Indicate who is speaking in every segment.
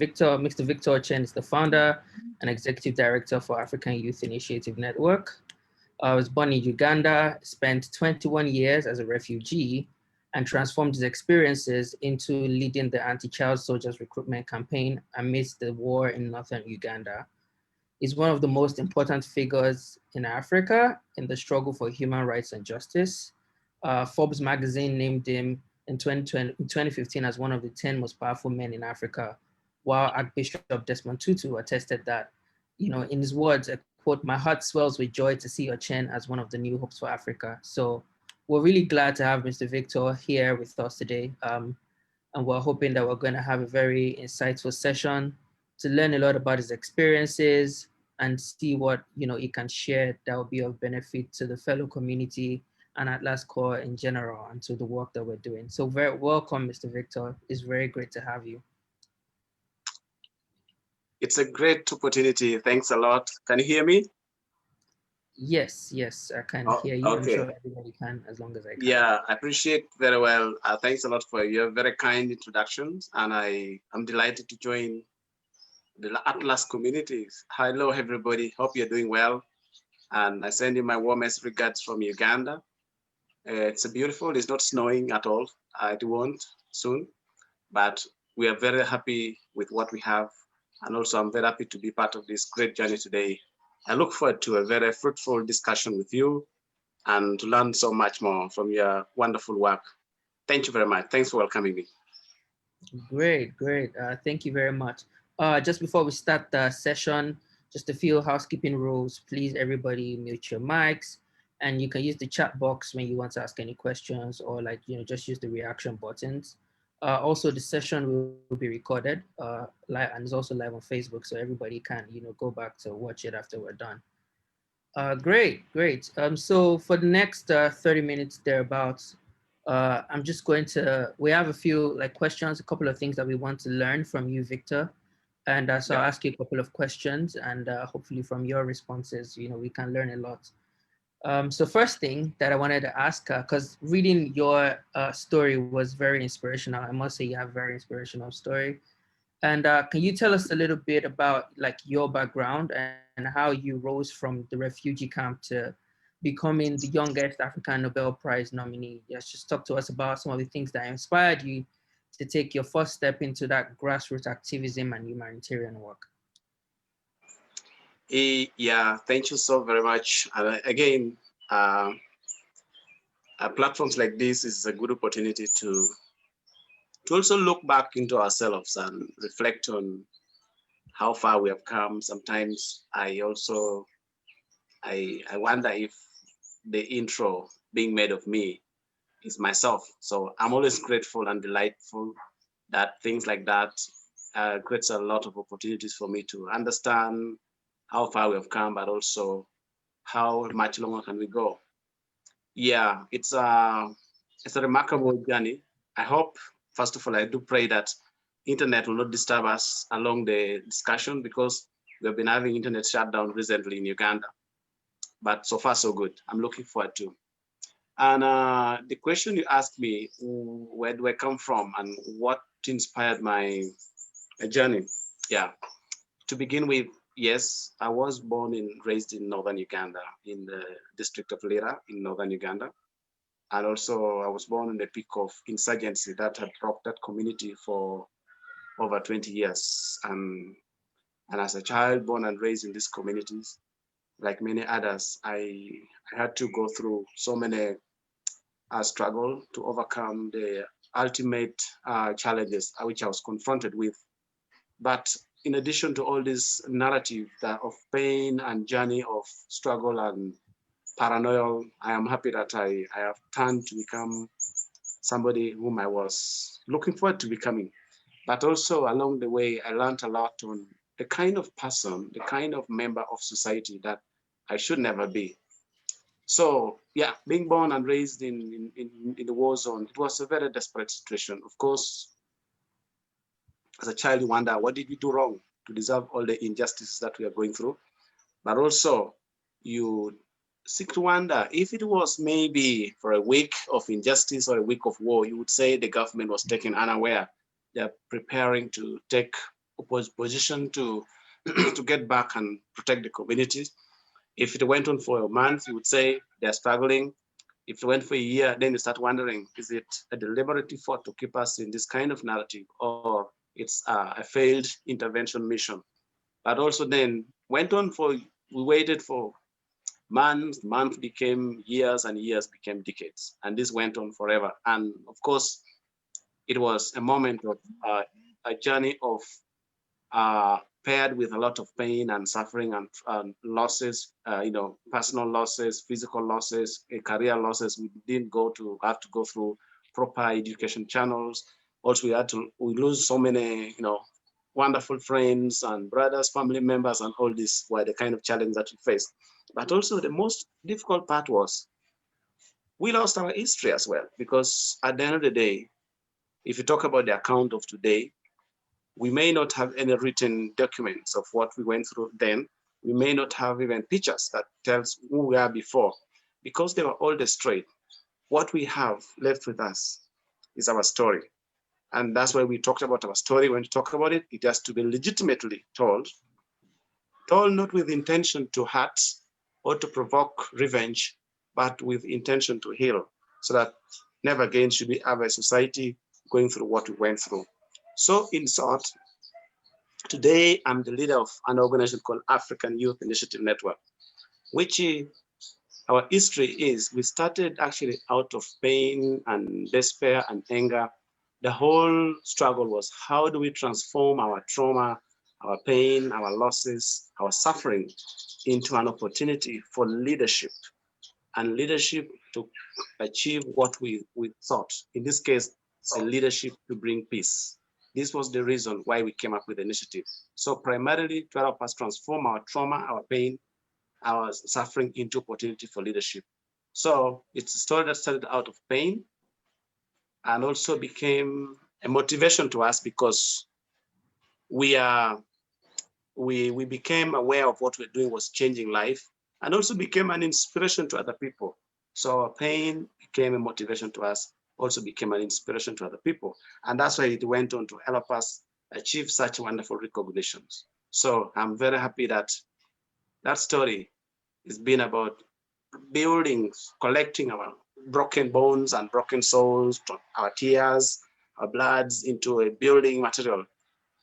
Speaker 1: Mr. Victor Ochen is the founder and executive director for African Youth Initiative Network. I was born in Uganda, spent 21 years as a refugee, and transformed his experiences into leading the anti-child soldiers recruitment campaign amidst the war in northern Uganda. He's one of the most important figures in Africa in the struggle for human rights and justice. Forbes Magazine named him in 2015 as one of the 10 most powerful men in Africa, while Archbishop Desmond Tutu attested that, in his words, a quote, "My heart swells with joy to see Ochen as one of the new hopes for Africa." So we're really glad to have Mr. Victor here with us today. And we're hoping that we're going to have a very insightful session to learn a lot about his experiences and see what he can share that will be of benefit to the fellow community and Atlas Core in general and to the work that we're doing. So very welcome, Mr. Victor. It's very great to have you.
Speaker 2: It's a great opportunity. Thanks a lot. Can you hear me?
Speaker 1: Yes, I can hear you. Okay. I'm sure everybody can, as long as I can.
Speaker 2: Yeah, I appreciate very well. Thanks a lot for your very kind introductions, and I'm delighted to join the Atlas communities. Hello, everybody. Hope you're doing well, and I send you my warmest regards from Uganda. It's beautiful. It's not snowing at all. It won't soon, but we are very happy with what we have, and also I'm very happy to be part of this great journey today. I look forward to a very fruitful discussion with you and to learn so much more from your wonderful work. Thank you very much. Thanks for welcoming me.
Speaker 1: Great. Thank you very much. Just before we start the session, just a few housekeeping rules. Please, everybody mute your mics, and you can use the chat box when you want to ask any questions, or just use the reaction buttons. Also, the session will be recorded live, and it's also live on Facebook, so everybody can go back to watch it after we're done. Great. So for the next 30 minutes thereabouts, I'm just going to, we have a few questions, a couple of things that we want to learn from you, Victor. And so I'll ask you a couple of questions, and hopefully from your responses, we can learn a lot. So first thing that I wanted to ask, because reading your story was very inspirational. I must say you have a very inspirational story. And can you tell us a little bit about your background and how you rose from the refugee camp to becoming the youngest African Nobel Prize nominee? Yes, just talk to us about some of the things that inspired you to take your first step into that grassroots activism and humanitarian work.
Speaker 2: Yeah, thank you so very much. Again, platforms like this is a good opportunity to also look back into ourselves and reflect on how far we have come. Sometimes I wonder if the intro being made of me is myself. So I'm always grateful and delightful that things like that creates a lot of opportunities for me to understand how far we have come, but also how much longer can we go. Yeah, it's a remarkable journey. I hope, first of all, I do pray that internet will not disturb us along the discussion, because we've been having internet shutdown recently in Uganda. But so far, so good. I'm looking forward to. And the question you asked me, where do I come from and what inspired my journey? Yeah, to begin with, yes, I was born and raised in northern Uganda, in the district of Lira in northern Uganda. And also I was born in the peak of insurgency that had rocked that community for over 20 years. And as a child born and raised in these communities, like many others, I had to go through so many struggle to overcome the ultimate challenges which I was confronted with. But in addition to all this narrative of pain and journey of struggle and paranoia, I am happy that I have turned to become somebody whom I was looking forward to becoming. But also along the way, I learned a lot on the kind of person, the kind of member of society that I should never be. So yeah, being born and raised in the war zone, it was a very desperate situation. Of course, as a child, you wonder, what did we do wrong to deserve all the injustices that we are going through? But also, you seek to wonder if it was maybe for a week of injustice or a week of war, you would say the government was taken unaware. They're preparing to take position to to get back and protect the communities. If it went on for a month, you would say they're struggling. If it went for a year, then you start wondering, is it a deliberate effort to keep us in this kind of narrative, or it's a failed intervention mission? But also then went on for, we waited for months became years, and years became decades. And this went on forever. And of course, it was a moment of a journey of paired with a lot of pain and suffering and losses, personal losses, physical losses, career losses. We didn't have to go through proper education channels. Also, we lose so many, wonderful friends and brothers, family members, and all this were the kind of challenge that we faced. But also the most difficult part was we lost our history as well, because at the end of the day, if you talk about the account of today, we may not have any written documents of what we went through then. We may not have even pictures that tells who we are before, because they were all destroyed. What we have left with us is our story. And that's why we talked about our story. When we talk about it, it has to be legitimately told not with intention to hurt or to provoke revenge, but with intention to heal, so that never again should we have a society going through what we went through. So in short, today I'm the leader of an organization called African Youth Initiative Network, which our history is, we started actually out of pain and despair and anger. The whole struggle was, how do we transform our trauma, our pain, our losses, our suffering into an opportunity for leadership, and leadership to achieve what we thought. In this case, a leadership to bring peace. This was the reason why we came up with the initiative. So primarily to help us transform our trauma, our pain, our suffering into opportunity for leadership. So it's a story that started out of pain and also became a motivation to us, because we became aware of what we're doing was changing life, and also became an inspiration to other people. So our pain became a motivation to us, also became an inspiration to other people. And that's why it went on to help us achieve such wonderful recognitions. So I'm very happy that that story has been about building, collecting our broken bones and broken souls, our tears, our bloods, into a building material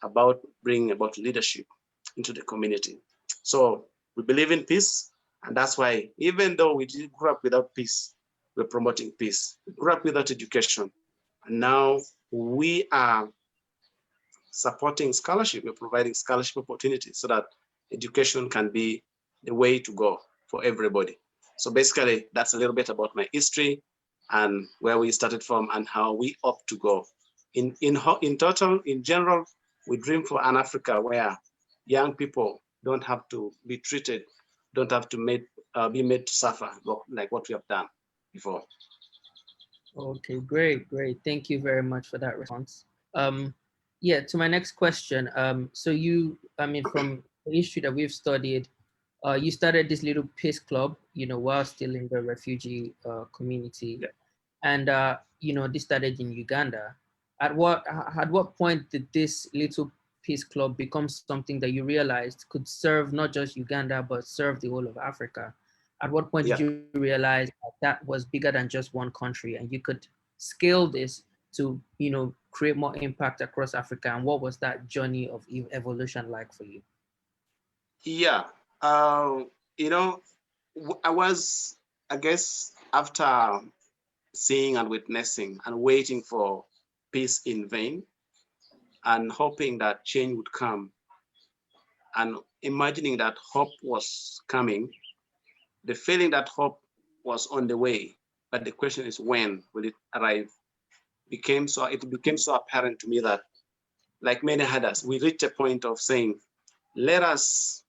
Speaker 2: about bringing about leadership into the community. So we believe in peace, and that's why, even though we didn't grow up without peace, we're promoting peace. We grew up without education, and now we are supporting scholarship. We're providing scholarship opportunities so that education can be the way to go for everybody. So basically, that's a little bit about my history and where we started from and how we opt to go. In total, in general, we dream for an Africa where young people don't have to be treated, don't have to be made to suffer like what we have done before.
Speaker 1: Okay, great, great. Thank you very much for that response. Yeah, to my next question. So from the history that we've studied, you started this little peace club, while still in the refugee community.
Speaker 2: Yeah.
Speaker 1: And, this started in Uganda. At what point did this little peace club become something that you realized could serve not just Uganda, but serve the whole of Africa? At what point did
Speaker 2: Yeah.
Speaker 1: you realize that was bigger than just one country and you could scale this to, create more impact across Africa? And what was that journey of evolution like for you?
Speaker 2: Yeah. You know, I guess, after seeing and witnessing and waiting for peace in vain and hoping that change would come and imagining that hope was coming, the feeling that hope was on the way, but the question is, when will it arrive? It became so apparent to me that, like many others, we reached a point of saying, let us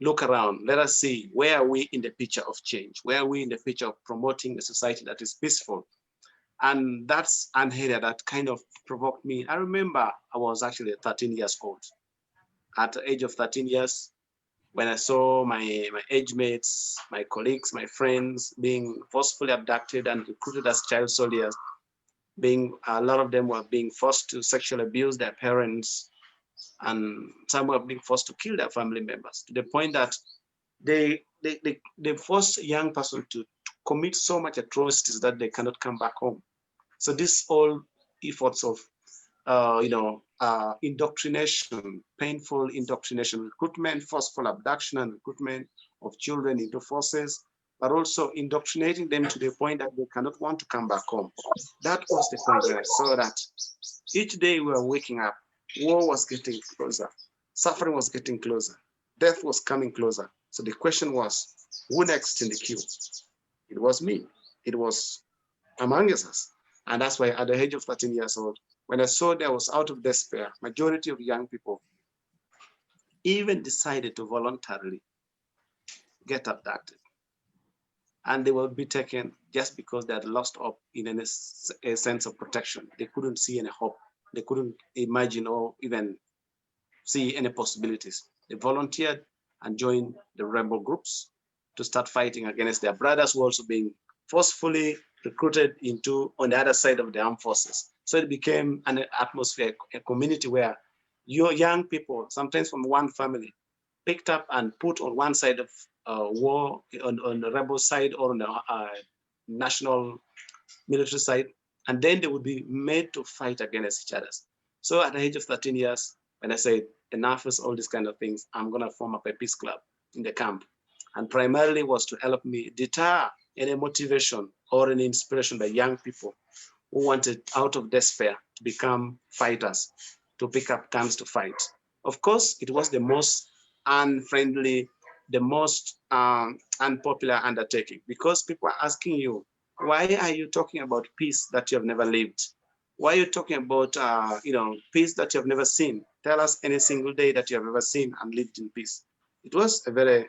Speaker 2: look around, let us see, where are we in the picture of change? Where are we in the picture of promoting a society that is peaceful? And that's an area that kind of provoked me. I remember I was actually 13 years old. At the age of 13 years, when I saw my age mates, my colleagues, my friends being forcefully abducted and recruited as child soldiers, a lot of them were being forced to sexually abuse their parents, and some were being forced to kill their family members, to the point that they force a young person to commit so much atrocities that they cannot come back home. So this all efforts of indoctrination, painful indoctrination, recruitment, forceful abduction and recruitment of children into forces, but also indoctrinating them to the point that they cannot want to come back home. That was the point where I saw that each day we were waking up, war was getting closer, suffering was getting closer, death was coming closer. So the question was, who next in the queue? It was me. It was among us. And that's why at the age of 13 years old, when I saw that I was out of despair, majority of young people even decided to voluntarily get abducted. And they will be taken just because they had lost hope in a sense of protection. They couldn't see any hope. They couldn't imagine or even see any possibilities. They volunteered and joined the rebel groups to start fighting against their brothers who were also being forcefully recruited into on the other side of the armed forces. So it became an atmosphere, a community where your young people, sometimes from one family, picked up and put on one side of war, on the rebel side or on the national military side, and then they would be made to fight against each other. So at the age of 13 years, when I said, enough is all these kind of things, I'm gonna form up a peace club in the camp. And primarily was to help me deter any motivation or any inspiration by young people who wanted out of despair to become fighters, to pick up guns to fight. Of course, it was the most unfriendly, the most unpopular undertaking, because people are asking you, why are you talking about peace that you have never lived? Why are you talking about peace that you have never seen? Tell us any single day that you have ever seen and lived in peace. It was a very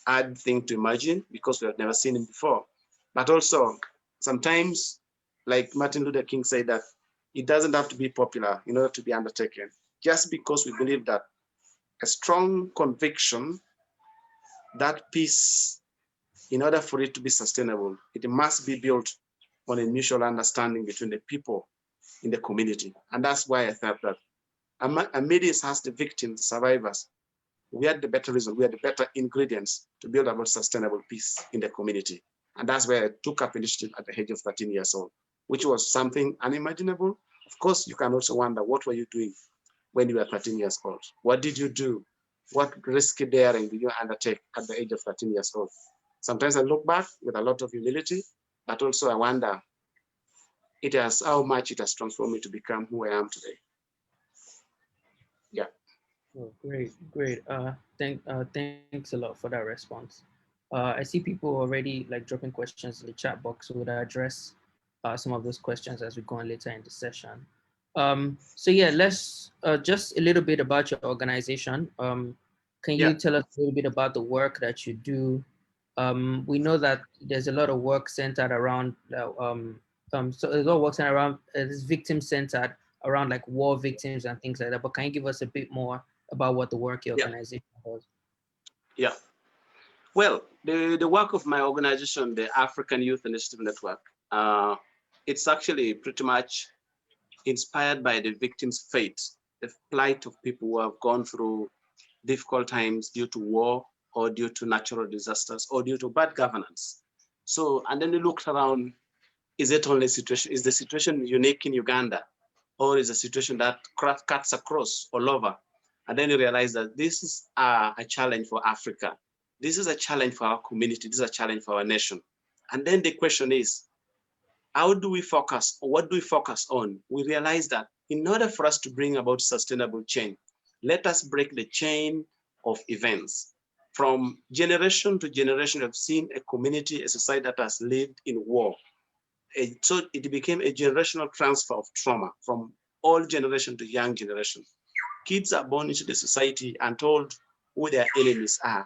Speaker 2: hard thing to imagine because we have never seen it before. But also, sometimes, like Martin Luther King said, that it doesn't have to be popular in order to be undertaken. Just because we believe that a strong conviction that peace, in order for it to be sustainable, it must be built on a mutual understanding between the people in the community. And that's why I thought that amidst us, the victims, the survivors, we had the better reason, we had the better ingredients to build about sustainable peace in the community. And that's where I took up initiative at the age of 13 years old, which was something unimaginable. Of course, you can also wonder, what were you doing when you were 13 years old? What did you do? What risky daring did you undertake at the age of 13 years old? Sometimes I look back with a lot of humility, but also I wonder how much it has transformed me to become who I am today. Yeah.
Speaker 1: Oh, great, great. Thanks a lot for that response. I see people already like dropping questions in the chat box. So we'll address some of those questions as we go on later in the session. So yeah, let's just a little bit about your organization. Can you tell us a little bit about the work that you do? We know that there's a lot of work centered around, so a lot of work centered around this victim centered around like war victims and things like that. But can you give us a bit more about what the work your organization does?
Speaker 2: Yeah. Well, the work of my organization, the African Youth Initiative Network, it's actually pretty much inspired by the victims' fate, the plight of people who have gone through difficult times due to war or due to natural disasters or due to bad governance. So, and then we looked around, is it only situation, is the situation unique in Uganda? Or is a situation that cuts across all over? And then you realize that this is a challenge for Africa. This is a challenge for our community. This is a challenge for our nation. And then the question is, how do we focus, or what do we focus on? We realize that in order for us to bring about sustainable change, let us break the chain of events. From generation to generation, we've seen a community, a society that has lived in war. So it became a generational transfer of trauma from old generation to young generation. Kids are born into the society and told who their enemies are.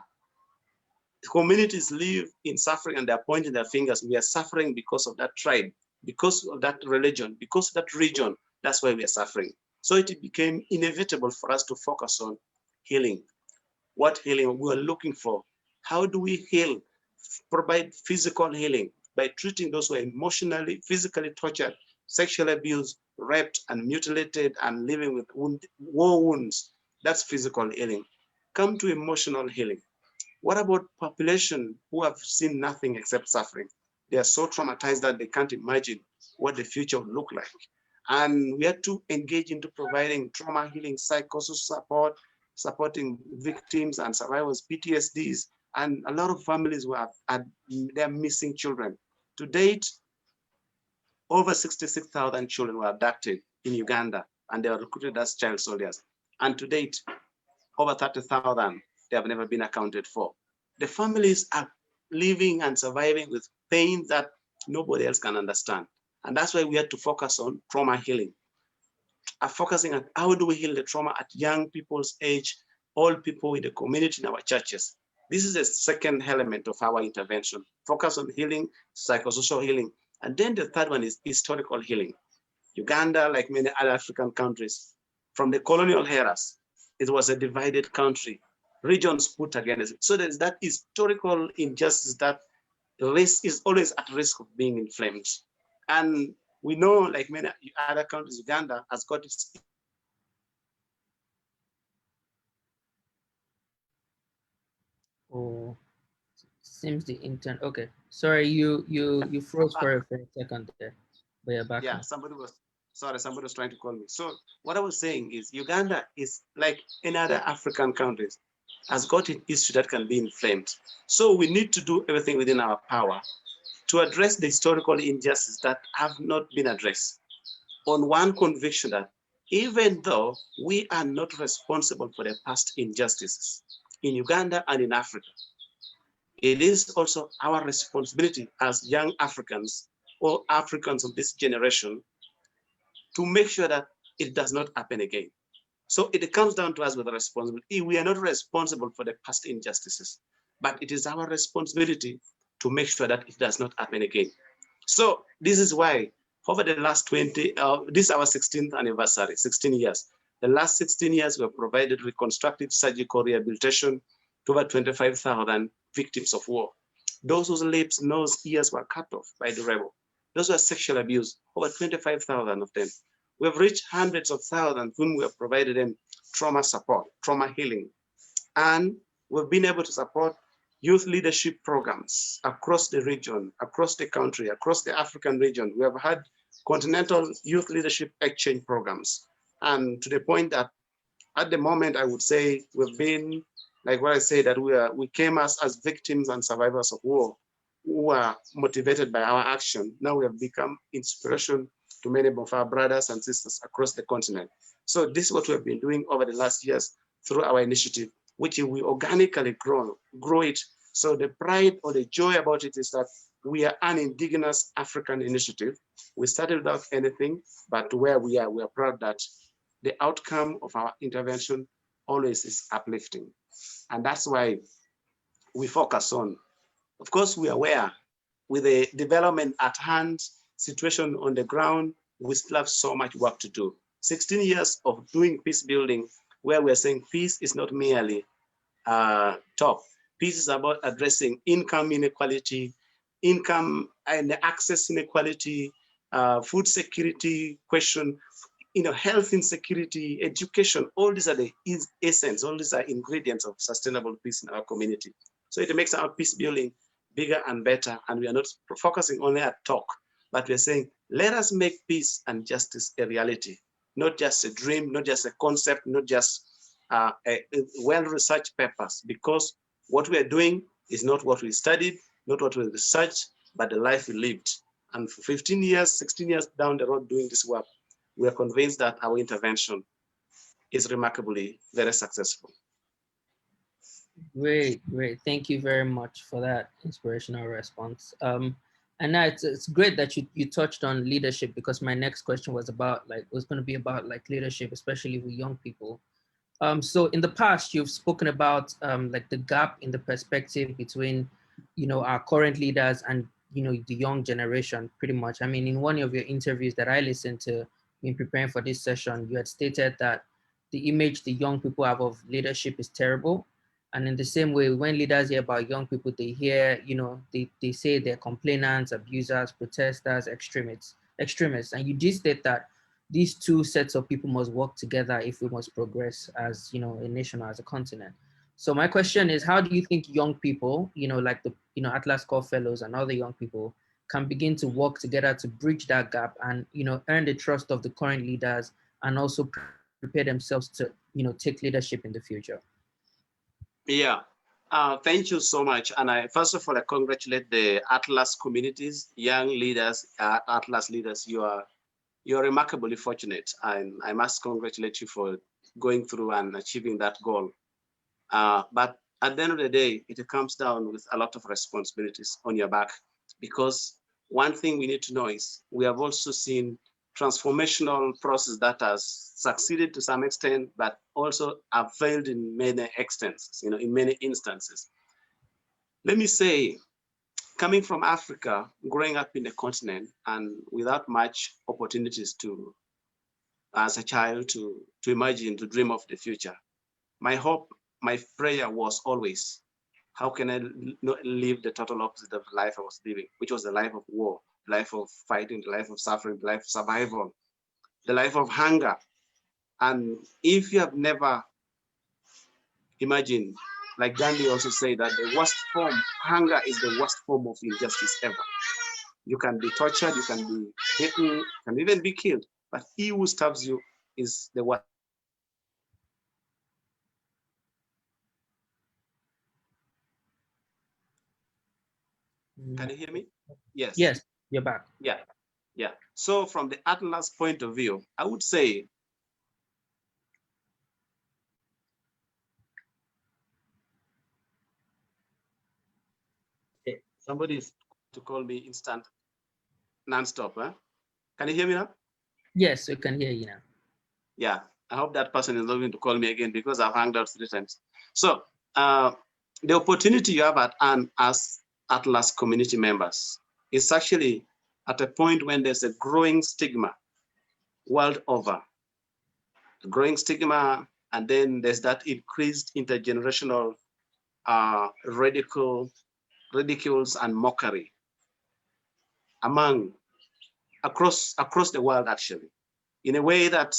Speaker 2: Communities live in suffering and they're pointing their fingers. We are suffering because of that tribe, because of that religion, because of that region. That's why we are suffering. So it became inevitable for us to focus on healing. What healing we are looking for? How do we heal? Provide physical healing by treating those who are emotionally, physically tortured, sexually abused, raped and mutilated and living with war wounds. That's physical healing. Come to emotional healing. What about population who have seen nothing except suffering? They are so traumatized that they can't imagine what the future would look like. And we have to engage into providing trauma healing, psychosocial support, supporting victims and survivors, PTSDs, and a lot of families who have had their missing children. To date, over 66,000 children were abducted in Uganda, and they were recruited as child soldiers. And to date, over 30,000, they have never been accounted for. The families are living and surviving with pain that nobody else can understand. And that's why we had to focus on trauma healing, focusing on how do we heal the trauma at young people's age, all people in the community, in our churches. This is the second element of our intervention, focus on healing, psychosocial healing. And then the third one is historical healing. Uganda, like many other African countries, from the colonial eras, it was a divided country, regions put against it. So there's that historical injustice that race is always at risk of being inflamed. And we know, like many other countries, Uganda has got its
Speaker 1: Oh, seems the intern. Okay, sorry, you froze for a second there, but you're back now.
Speaker 2: yeah, somebody was trying to call me. So what I was saying is Uganda is like any other African countries, has got an issue that can be inflamed. So we need to do everything within our power to address the historical injustices that have not been addressed, on one conviction that even though we are not responsible for the past injustices in Uganda and in Africa, it is also our responsibility as young Africans or Africans of this generation to make sure that it does not happen again. So it comes down to us with a responsibility. We are not responsible for the past injustices, but it is our responsibility to make sure that it does not happen again. So this is why over the last 20, this is our 16th anniversary, 16 years. The last 16 years, we have provided reconstructive surgical rehabilitation to over 25,000 victims of war. Those whose lips, nose, ears were cut off by the rebel. Those who are sexual abuse, over 25,000 of them. We have reached hundreds of thousands whom we have provided them trauma support, trauma healing. And we've been able to support youth leadership programs across the region, across the country, across the African region. We have had continental youth leadership exchange programs. And to the point that at the moment, I would say we've been, like what I say, that we came as victims and survivors of war who are motivated by our action. Now we have become inspiration to many of our brothers and sisters across the continent. So this is what we have been doing over the last years through our initiative, which we organically grow it. So the pride or the joy about it is that we are an indigenous African initiative. We started without anything, but where we are proud that the outcome of our intervention always is uplifting. And that's why we focus on. Of course, we are aware with the development at hand, situation on the ground, we still have so much work to do. 16 years of doing peace building, where we're saying peace is not merely talk. Peace is about addressing income inequality, income and access inequality, food security question, health insecurity, education. All these are the essence. All these are ingredients of sustainable peace in our community. So it makes our peace building bigger and better. And we are not focusing only at talk, but we're saying, let us make peace and justice a reality, not just a dream, not just a concept, not just a well-researched papers, because what we are doing is not what we studied, not what we researched, but the life we lived. And for 15 years, 16 years down the road doing this work, we are convinced that our intervention is remarkably very successful.
Speaker 1: Great, great. Thank you very much for that inspirational response. And now it's great that you touched on leadership, because my next question was going to be about leadership, especially with young people. So in the past, you've spoken about the gap in the perspective between, our current leaders and, the young generation, pretty much. I mean, in one of your interviews that I listened to in preparing for this session, you had stated that the image the young people have of leadership is terrible. And in the same way, when leaders hear about young people, they hear, they say they're complainants, abusers, protesters, extremists. And you did state that these two sets of people must work together if we must progress as, you know, a nation or as a continent. So my question is, how do you think young people, you know, like the, you know, Atlas Core Fellows and other young people can begin to work together to bridge that gap and, you know, earn the trust of the current leaders and also prepare themselves to, you know, take leadership in the future?
Speaker 2: Yeah. Thank you so much. And first of all, I congratulate the Atlas communities, young leaders, Atlas leaders. You're remarkably fortunate, and I must congratulate you for going through and achieving that goal. But at the end of the day, it comes down with a lot of responsibilities on your back, because one thing we need to know is we have also seen transformational process that has succeeded to some extent, but also have failed in many extents, you know, in many instances. Let me say, coming from Africa, growing up in the continent and without much opportunities to, as a child, to imagine, to dream of the future, my hope, my prayer was always, how can I not live the total opposite of the life I was living, which was the life of war, the life of fighting, the life of suffering, the life of survival, the life of hunger. And if you have never imagined, like Gandhi also said, that the worst form, hunger is the worst form of injustice ever. You can be tortured, you can be beaten, you can even be killed, but he who stabs you is the worst. Can you hear me? Yes.
Speaker 1: Yes, you're back.
Speaker 2: Yeah. Yeah. So from the Atlas point of view, I would say somebody is to call me instant non-stop. Huh? Can you hear me now?
Speaker 1: Yes, we can hear you now.
Speaker 2: Yeah. I hope that person is not going to call me again because I've hanged out 3 times. So uh, the opportunity you have at and as Atlas community members is actually at a point when there's a growing stigma world over, a growing stigma, and then there's that increased intergenerational ridicules and mockery among across the world, actually, in a way that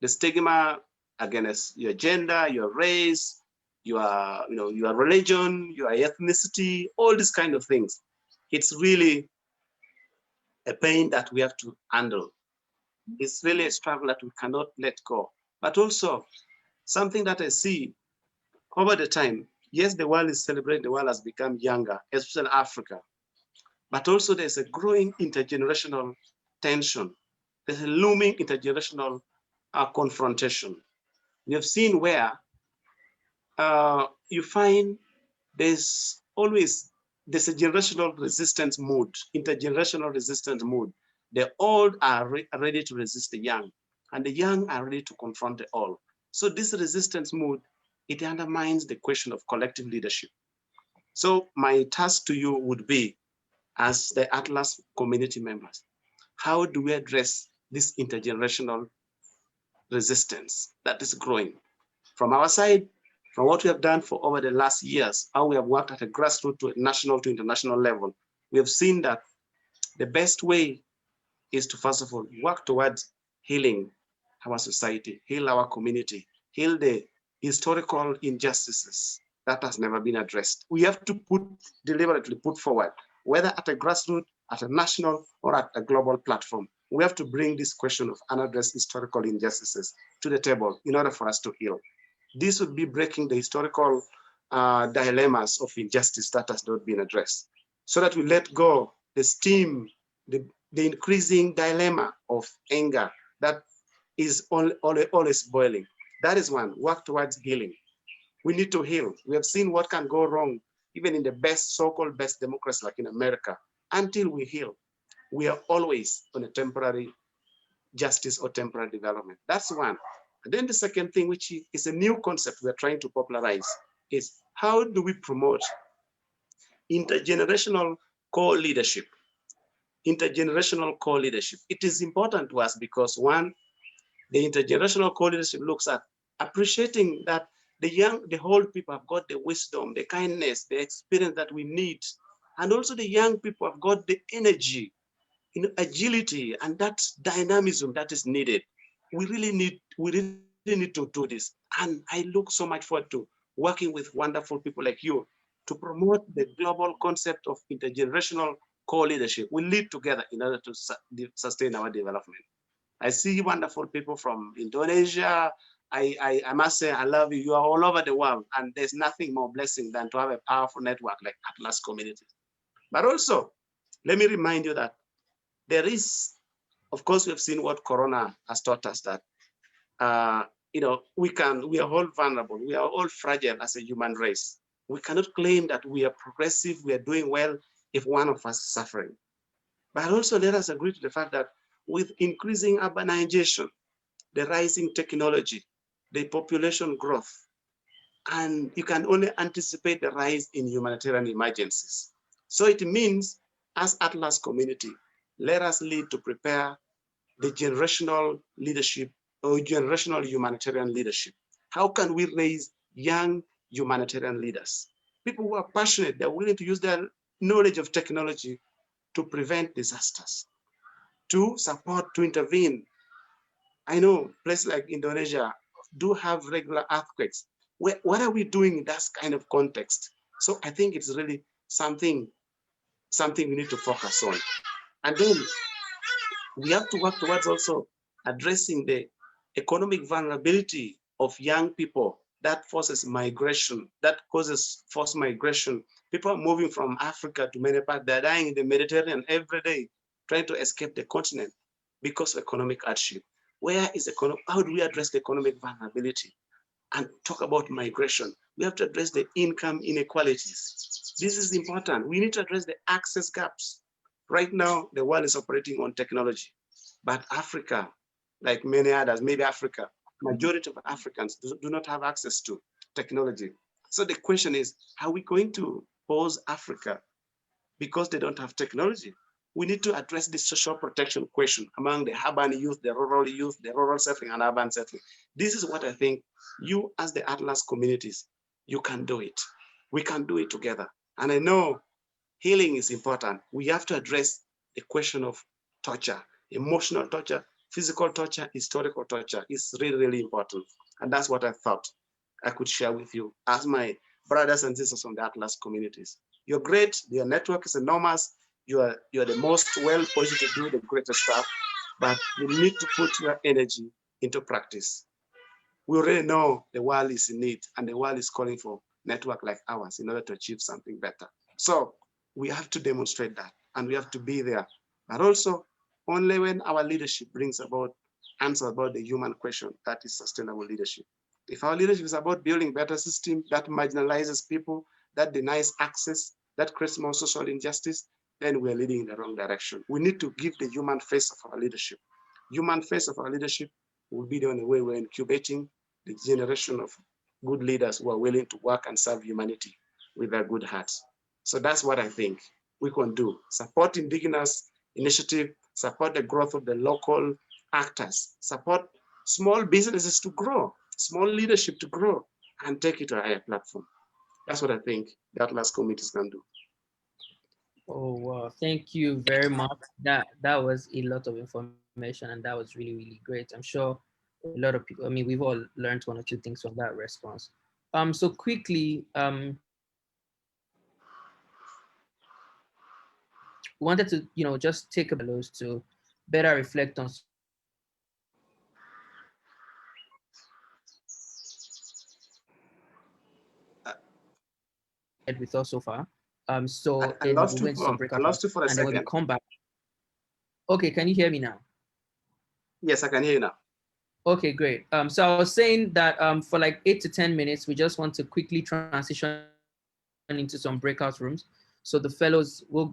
Speaker 2: the stigma against your gender, your race, your religion, your ethnicity, all these kind of things, it's really a pain that we have to handle. It's really a struggle that we cannot let go. But also something that I see over the time, yes, the world is celebrating, the world has become younger, especially Africa. But also there's a growing intergenerational tension. There's a looming intergenerational confrontation. We have seen where you find there's a generational resistance mood, intergenerational resistance mood. The old are ready to resist the young, and the young are ready to confront the old. So this resistance mood, it undermines the question of collective leadership. So my task to you would be, as the Atlas community members, how do we address this intergenerational resistance that is growing? From our side, from what we have done for over the last years, how we have worked at a grassroots to a national to international level, we have seen that the best way is to, first of all, work towards healing our society, heal our community, heal the historical injustices that has never been addressed. We have to deliberately put forward, whether at a grassroots, at a national, or at a global platform. We have to bring this question of unaddressed historical injustices to the table in order for us to heal. This would be breaking the historical dilemmas of injustice that has not been addressed, so that we let go the steam, the increasing dilemma of anger that is always boiling. That is one, work towards healing. We need to heal. We have seen what can go wrong, even in the best, so-called best democracy like in America. Until we heal, we are always on a temporary justice or temporary development. That's one. And then the second thing, which is a new concept we're trying to popularize, is how do we promote intergenerational co-leadership? Intergenerational co-leadership. It is important to us because, one, the intergenerational co-leadership looks at appreciating that the whole people have got the wisdom, the kindness, the experience that we need. And also the young people have got the energy agility and that dynamism that is needed. We really need to do this. And I look so much forward to working with wonderful people like you to promote the global concept of intergenerational co-leadership. We live together in order to sustain our development. I see wonderful people from Indonesia. I must say, I love you. You are all over the world. And there's nothing more blessing than to have a powerful network like Atlas Community. But also, let me remind you that there is, of course, we've seen what Corona has taught us that, we are all vulnerable. We are all fragile as a human race. We cannot claim that we are progressive, we are doing well if one of us is suffering. But also let us agree to the fact that with increasing urbanization, the rising technology, the population growth, and you can only anticipate the rise in humanitarian emergencies. So it means, as Atlas Community, let us lead to prepare the generational leadership or generational humanitarian leadership. How can we raise young humanitarian leaders? People who are passionate, they're willing to use their knowledge of technology to prevent disasters, to support, to intervene. I know places like Indonesia do have regular earthquakes. What are we doing in that kind of context? So I think it's really something we need to focus on. And then we have to work towards also addressing the economic vulnerability of young people that forces migration, that causes forced migration. People are moving from Africa to many parts. They're dying in the Mediterranean every day, trying to escape the continent because of economic hardship. Where is how do we address the economic vulnerability and talk about migration? We have to address the income inequalities. This is important. We need to address the access gaps. Right now, the world is operating on technology, but Africa, like many others, maybe Africa, majority of Africans do not have access to technology. So the question is, are we going to pause Africa because they don't have technology? We need to address the social protection question among the urban youth, the rural settling and urban settling. This is what I think you as the Atlas communities, you can do it. We can do it together. And I know healing is important. We have to address the question of torture, emotional torture, physical torture, historical torture is really, really important. And that's what I thought I could share with you as my brothers and sisters from the Atlas communities. You're great, your network is enormous, you're the most well-positioned to do the greatest stuff, but you need to put your energy into practice. We already know the world is in need and the world is calling for network like ours in order to achieve something better. So we have to demonstrate that and we have to be there. But also, only when our leadership brings about answers about the human question, that is sustainable leadership. If our leadership is about building better systems that marginalizes people, that denies access, that creates more social injustice, then we're leading in the wrong direction. We need to give the human face of our leadership. Human face of our leadership will be the only way we're incubating the generation of good leaders who are willing to work and serve humanity with their good hearts. So that's what I think we can do. Support indigenous initiative, support the growth of the local actors, support small businesses to grow, small leadership to grow, and take it to a higher platform. That's what I think the Atlas committees can do.
Speaker 1: Oh, wow. Thank you very much. That was a lot of information and that was really, really great. I'm sure a lot of people, I mean, we've all learned one or two things from that response. So quickly, wanted to, just take a fellows to better reflect on some of the with us so far. So
Speaker 2: I
Speaker 1: then
Speaker 2: lost
Speaker 1: we'll
Speaker 2: you
Speaker 1: go into some
Speaker 2: for I
Speaker 1: breakout rooms.
Speaker 2: lost you for a
Speaker 1: And then when we
Speaker 2: second.
Speaker 1: come back, okay, can you hear me now?
Speaker 2: Yes, I can hear you now.
Speaker 1: Okay, great. So I was saying that for like 8 to 10 minutes, we just want to quickly transition into some breakout rooms. So the fellows will